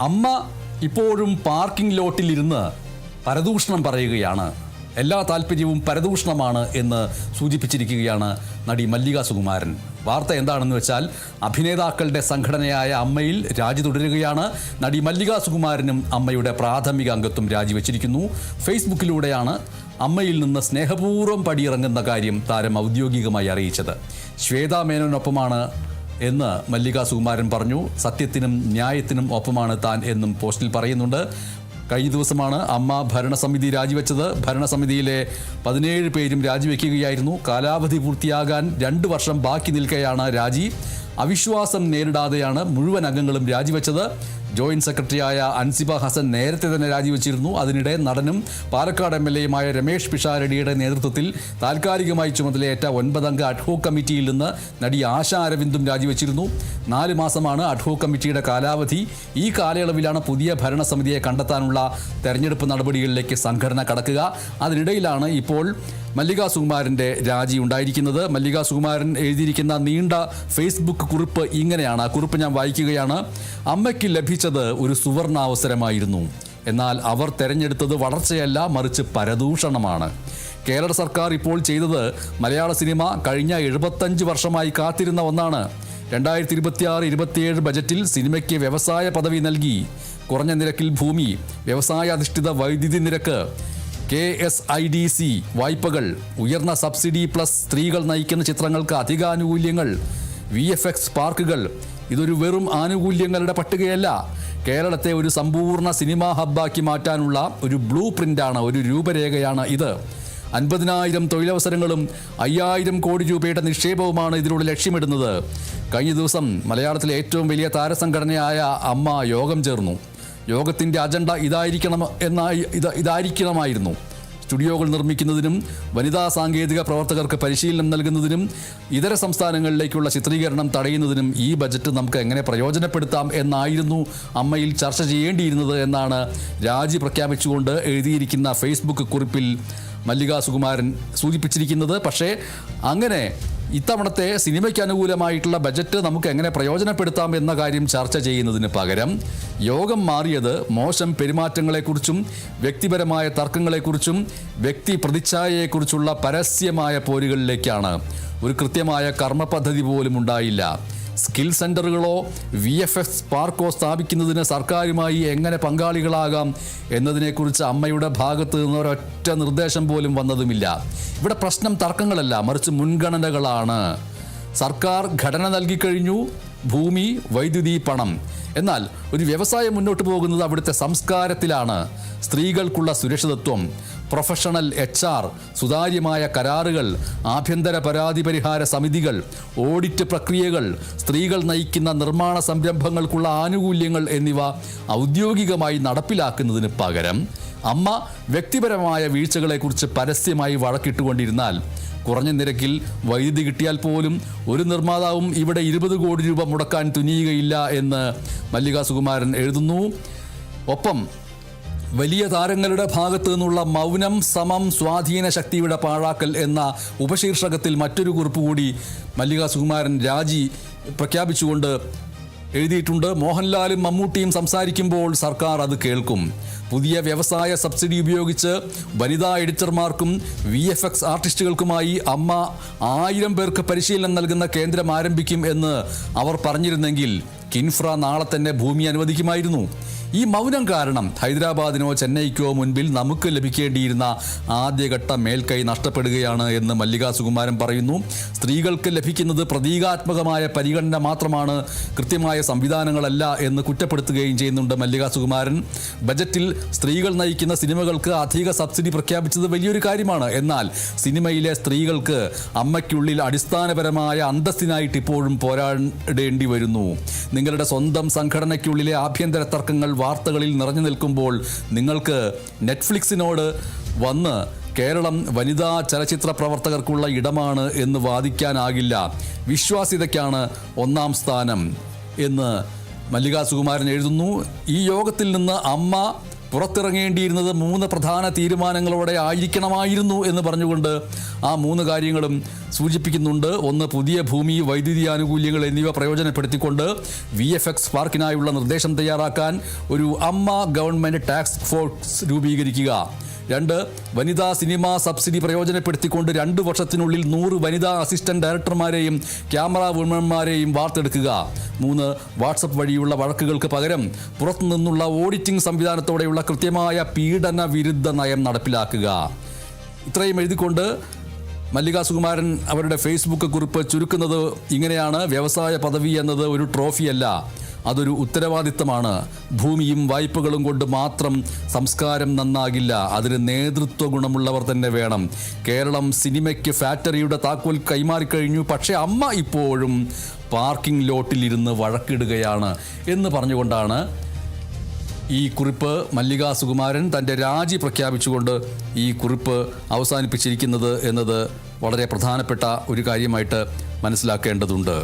അമ്മ ഇപ്പോഴും പാർക്കിംഗ് ലോട്ടിലിരുന്ന് പരദൂഷണം പറയുകയാണ്. എല്ലാ താല്പര്യവും പരദൂഷണമാണ് എന്ന് സൂചിപ്പിച്ചിരിക്കുകയാണ് നടി മല്ലിക സുകുമാരൻ. വാർത്ത എന്താണെന്ന് വെച്ചാൽ, അഭിനേതാക്കളുടെ സംഘടനയായ അമ്മയിൽ രാജി തുടരുകയാണ്. നടി മല്ലിക സുകുമാരനും അമ്മയുടെ പ്രാഥമിക അംഗത്വം രാജിവെച്ചിരിക്കുന്നു. ഫേസ്ബുക്കിലൂടെയാണ് അമ്മയിൽ നിന്ന് സ്നേഹപൂർവ്വം പടിയിറങ്ങുന്ന കാര്യം താരം ഔദ്യോഗികമായി അറിയിച്ചത്. ശ്വേതാ മേനോനൊപ്പമാണ് എന്ന് മല്ലിക സുകുമാരൻ പറഞ്ഞു. സത്യത്തിനും ന്യായത്തിനും ഒപ്പമാണ് താൻ എന്നും പോസ്റ്റിൽ പറയുന്നുണ്ട്. കഴിഞ്ഞ ദിവസമാണ് അമ്മ ഭരണസമിതി രാജിവെച്ചത്. ഭരണസമിതിയിലെ 17 പേരും രാജിവെക്കുകയായിരുന്നു. കാലാവധി പൂർത്തിയാകാൻ 2 വർഷം ബാക്കി നിൽക്കെയാണ് രാജി. അവിശ്വാസം നേരിടാതെയാണ് മുഴുവൻ അംഗങ്ങളും രാജിവെച്ചത്. ജോയിന്റ് സെക്രട്ടറിയായ അൻസിബ ഹസൻ നേരത്തെ തന്നെ രാജിവെച്ചിരുന്നു. അതിനിടെ നടനും പാലക്കാട് MLA രമേഷ് പിഷാരടിയുടെ നേതൃത്വത്തിൽ താൽക്കാലികമായി ചുമതലയേറ്റ 9 അംഗ അഡ്ഹോക് കമ്മിറ്റിയിൽ നിന്ന് നടി ആശ അരവിന്ദും രാജിവെച്ചിരുന്നു. 4 മാസമാണ് അഡ്ഹോക് കമ്മിറ്റിയുടെ കാലാവധി. ഈ കാലയളവിലാണ് പുതിയ ഭരണസമിതിയെ കണ്ടെത്താനുള്ള തെരഞ്ഞെടുപ്പ് നടപടികളിലേക്ക് സംഘടന കടക്കുക. അതിനിടയിലാണ് ഇപ്പോൾ മല്ലിക സുകുമാരൻ്റെ രാജി ഉണ്ടായിരിക്കുന്നത്. മല്ലിക സുകുമാരൻ എഴുതിയിരിക്കുന്ന നീണ്ട ഫേസ്ബുക്ക് കുറിപ്പ് ഇങ്ങനെയാണ്. ആ കുറിപ്പ് ഞാൻ വായിക്കുകയാണ്. അമ്മയ്ക്ക് ലഭിച്ചത് ഒരു സുവർണാവസരമായിരുന്നു. എന്നാൽ അവർ തെരഞ്ഞെടുത്തത് വളർച്ചയല്ല, മറിച്ച് പരദൂഷണമാണ്. കേരള സർക്കാർ ഇപ്പോൾ ചെയ്തത് മലയാള സിനിമ കഴിഞ്ഞ 75 വർഷമായി കാത്തിരുന്ന ഒന്നാണ്. 2026-27 ബജറ്റിൽ സിനിമയ്ക്ക് വ്യവസായ പദവി നൽകി. കുറഞ്ഞ നിരക്കിൽ ഭൂമി, വ്യവസായ അധിഷ്ഠിത വൈദ്യുതി നിരക്ക്, KSIDC വായ്പകൾ, ഉയർന്ന സബ്സിഡി പ്ലസ് സ്ത്രീകൾ നയിക്കുന്ന ചിത്രങ്ങൾക്ക് അധികാനുകൂല്യങ്ങൾ, VFX പാർക്കുകൾ. ഇതൊരു വെറും ആനുകൂല്യങ്ങളുടെ പട്ടികയല്ല. കേരളത്തെ ഒരു സമ്പൂർണ്ണ സിനിമാ ഹബ്ബാക്കി മാറ്റാനുള്ള ഒരു ബ്ലൂ പ്രിൻ്റാണ്, ഒരു രൂപരേഖയാണ് ഇത്. 50,000 തൊഴിലവസരങ്ങളും 5,000 കോടി രൂപയുടെ നിക്ഷേപവുമാണ് ഇതിലൂടെ ലക്ഷ്യമിടുന്നത്. കഴിഞ്ഞ ദിവസം മലയാളത്തിലെ ഏറ്റവും വലിയ താരസംഘടനയായ അമ്മ യോഗം ചേർന്നു. യോഗത്തിൻ്റെ അജണ്ട ഇതായിരിക്കണമായിരുന്നു. സ്റ്റുഡിയോകൾ നിർമ്മിക്കുന്നതിനും വനിതാ സാങ്കേതിക പ്രവർത്തകർക്ക് പരിശീലനം നൽകുന്നതിനും ഇതര സംസ്ഥാനങ്ങളിലേക്കുള്ള ചിത്രീകരണം തടയുന്നതിനും ഈ ബജറ്റ് നമുക്ക് എങ്ങനെ പ്രയോജനപ്പെടുത്താം എന്നായിരുന്നു അമ്മയിൽ ചർച്ച ചെയ്യേണ്ടിയിരുന്നത് എന്നാണ് രാജി പ്രഖ്യാപിച്ചുകൊണ്ട് എഴുതിയിരിക്കുന്ന ഫേസ്ബുക്ക് കുറിപ്പിൽ മല്ലിക സുകുമാരൻ സൂചിപ്പിച്ചിരിക്കുന്നത്. പക്ഷേ അങ്ങനെ ഇത്തവണത്തെ സിനിമയ്ക്ക് അനുകൂലമായിട്ടുള്ള ബജറ്റ് നമുക്ക് എങ്ങനെ പ്രയോജനപ്പെടുത്താം എന്ന കാര്യം ചർച്ച ചെയ്യുന്നതിന് പകരം യോഗം മാറിയത് മോശം പെരുമാറ്റങ്ങളെക്കുറിച്ചും വ്യക്തിപരമായ തർക്കങ്ങളെക്കുറിച്ചും വ്യക്തി പ്രതിച്ഛായയെക്കുറിച്ചുള്ള പരസ്യമായ പോരുകളിലേക്കാണ്. ഒരു കൃത്യമായ കർമ്മ പദ്ധതി പോലും ഉണ്ടായില്ല. സ്കിൽ സെൻ്ററുകളോ VFX പാർക്കോ സ്ഥാപിക്കുന്നതിന് സർക്കാരുമായി എങ്ങനെ പങ്കാളികളാകാം എന്നതിനെക്കുറിച്ച് അമ്മയുടെ ഭാഗത്ത് നിന്ന് ഒരൊറ്റ നിർദ്ദേശം പോലും വന്നതുമില്ല. ഇവിടെ പ്രശ്നം തർക്കങ്ങളല്ല, മറിച്ച് മുൻഗണനകളാണ്. സർക്കാർ ഘടന നൽകിക്കഴിഞ്ഞു, ഭൂമി, വൈദ്യുതി, പണം. എന്നാൽ ഒരു വ്യവസായം മുന്നോട്ട് പോകുന്നത് അവിടുത്തെ സംസ്കാരത്തിലാണ്. സ്ത്രീകൾക്കുള്ള സുരക്ഷിതത്വം, പ്രൊഫഷണൽ HR, സുതാര്യമായ കരാറുകൾ, ആഭ്യന്തര പരാതി പരിഹാര സമിതികൾ, ഓഡിറ്റ് പ്രക്രിയകൾ, സ്ത്രീകൾ നയിക്കുന്ന നിർമ്മാണ സംരംഭങ്ങൾക്കുള്ള ആനുകൂല്യങ്ങൾ എന്നിവ ഔദ്യോഗികമായി നടപ്പിലാക്കുന്നതിന് പകരം അമ്മ വ്യക്തിപരമായ വീഴ്ചകളെക്കുറിച്ച് പരസ്യമായി വഴക്കിട്ടുകൊണ്ടിരുന്നാൽ കുറഞ്ഞ നിരക്കിൽ വൈദ്യുതി കിട്ടിയാൽ പോലും ഒരു നിർമ്മാതാവും ഇവിടെ 20 കോടി രൂപ മുടക്കാൻ തുനിയുകയില്ല എന്ന് മല്ലിക സുകുമാരൻ എഴുതുന്നു. ഒപ്പം വലിയ താരങ്ങളുടെ ഭാഗത്തു നിന്നുള്ള മൗനം സമം സ്വാധീന ശക്തിയുടെ പാഴാക്കൽ എന്ന ഉപശീർഷകത്തിൽ മറ്റൊരു കുറിപ്പ് കൂടി മല്ലിക സുകുമാരൻ രാജി പ്രഖ്യാപിച്ചുകൊണ്ട് എഴുതിയിട്ടുണ്ട്. മോഹൻലാലും മമ്മൂട്ടിയും സംസാരിക്കുമ്പോൾ സർക്കാർ അത് കേൾക്കും. പുതിയ വ്യവസായ സബ്സിഡി ഉപയോഗിച്ച് വനിതാ എഡിറ്റർമാർക്കും VFX ആർട്ടിസ്റ്റുകൾക്കുമായി അമ്മ 1000 പേർക്ക് പരിശീലനം നൽകുന്ന കേന്ദ്രം ആരംഭിക്കും എന്ന് അവർ പറഞ്ഞിരുന്നെങ്കിൽ കിൻഫ്ര നാളെ തന്നെ ഭൂമി അനുവദിക്കുമായിരുന്നു. ഈ മൗനം കാരണം ഹൈദരാബാദിനോ ചെന്നൈക്കോ മുൻപിൽ നമുക്ക് ലഭിക്കേണ്ടിയിരുന്ന ആദ്യഘട്ട മേൽക്കൈ നഷ്ടപ്പെടുകയാണ് എന്ന് മല്ലിക സുകുമാരൻ പറയുന്നു. സ്ത്രീകൾക്ക് ലഭിക്കുന്നത് പ്രതീകാത്മകമായ പരിഗണന മാത്രമാണ്, കൃത്യമായ സംവിധാനങ്ങളല്ല എന്ന് കുറ്റപ്പെടുത്തുകയും ചെയ്യുന്നുണ്ട് മല്ലിക സുകുമാരൻ. ബജറ്റിൽ സ്ത്രീകൾ നയിക്കുന്ന സിനിമകൾക്ക് അധിക സബ്സിഡി പ്രഖ്യാപിച്ചത് വലിയൊരു കാര്യമാണ്. എന്നാൽ സിനിമയിലെ സ്ത്രീകൾക്ക് അമ്മയ്ക്കുള്ളിൽ അടിസ്ഥാനപരമായ അന്തസ്സിനായിട്ട് ഇപ്പോഴും പോരാടേണ്ടി വരുന്നു. നിങ്ങളുടെ സ്വന്തം സംഘടനയ്ക്കുള്ളിലെ ആഭ്യന്തര തർക്കങ്ങൾ വാർത്തകളിൽ നിറഞ്ഞു നിൽക്കുമ്പോൾ നിങ്ങൾക്ക് നെറ്റ്ഫ്ലിക്സിനോട് വന്ന് കേരളം വനിതാ ചലച്ചിത്ര പ്രവർത്തകർക്കുള്ള ഇടമാണ് എന്ന് വാദിക്കാനാകില്ല. വിശ്വാസ്യതയ്ക്കാണ് 1ാം സ്ഥാനം എന്ന് മല്ലിക സുകുമാരൻ എഴുതുന്നു. ഈ യോഗത്തിൽ നിന്ന് അമ്മ പുറത്തിറങ്ങേണ്ടിയിരുന്നത് 3 പ്രധാന തീരുമാനങ്ങളോടെ ആയിരിക്കണമായിരുന്നു എന്ന് പറഞ്ഞുകൊണ്ട് ആ 3 കാര്യങ്ങളും സൂചിപ്പിക്കുന്നുണ്ട്. ഒന്ന്, പുതിയ ഭൂമി, വൈദ്യുതി ആനുകൂല്യങ്ങൾ എന്നിവ പ്രയോജനപ്പെടുത്തിക്കൊണ്ട് VFX പാർക്കിനായുള്ള നിർദ്ദേശം തയ്യാറാക്കാൻ ഒരു അമ്മ ഗവൺമെൻറ് ടാസ്ക് ഫോഴ്സ് രൂപീകരിക്കുക. 2, വനിതാ സിനിമാ സബ്സിഡി പ്രയോജനപ്പെടുത്തിക്കൊണ്ട് 2 വർഷത്തിനുള്ളിൽ 100 വനിതാ അസിസ്റ്റന്റ് ഡയറക്ടർമാരെയും ക്യാമറ വുമന്മാരെയും വാർത്തെടുക്കുക. 3, വാട്സപ്പ് വഴിയുള്ള വഴക്കുകൾക്ക് പകരം പുറത്തുനിന്നുള്ള ഓഡിറ്റിംഗ് സംവിധാനത്തോടെയുള്ള കൃത്യമായ പീഡന വിരുദ്ധ നയം നടപ്പിലാക്കുക. ഇത്രയും എഴുതിക്കൊണ്ട് മല്ലിക സുകുമാരൻ അവരുടെ ഫേസ്ബുക്ക് കുറിപ്പ് ചുരുക്കുന്നത് ഇങ്ങനെയാണ്: വ്യവസായ പദവി എന്നത് ഒരു ട്രോഫിയല്ല, അതൊരു ഉത്തരവാദിത്തമാണ്. ഭൂമിയും വായ്പകളും കൊണ്ട് മാത്രം സംസ്കാരം നന്നാകില്ല, അതിന് നേതൃത്വ ഗുണമുള്ളവർ തന്നെ വേണം. കേരളം സിനിമയ്ക്ക് ഫാക്ടറിയുടെ താക്കോൽ കൈമാറിക്കഴിഞ്ഞു, പക്ഷേ അമ്മ ഇപ്പോഴും പാർക്കിംഗ് ലോട്ടിലിരുന്ന് വഴക്കിടുകയാണ് എന്ന് പറഞ്ഞുകൊണ്ടാണ് ഈ കുറിപ്പ് മല്ലിക സുകുമാരൻ തൻ്റെ രാജി പ്രഖ്യാപിച്ചുകൊണ്ട് ഈ കുറിപ്പ് അവസാനിപ്പിച്ചിരിക്കുന്നത് എന്നത് വളരെ പ്രധാനപ്പെട്ട ഒരു കാര്യമായിട്ട് മനസ്സിലാക്കേണ്ടതുണ്ട്.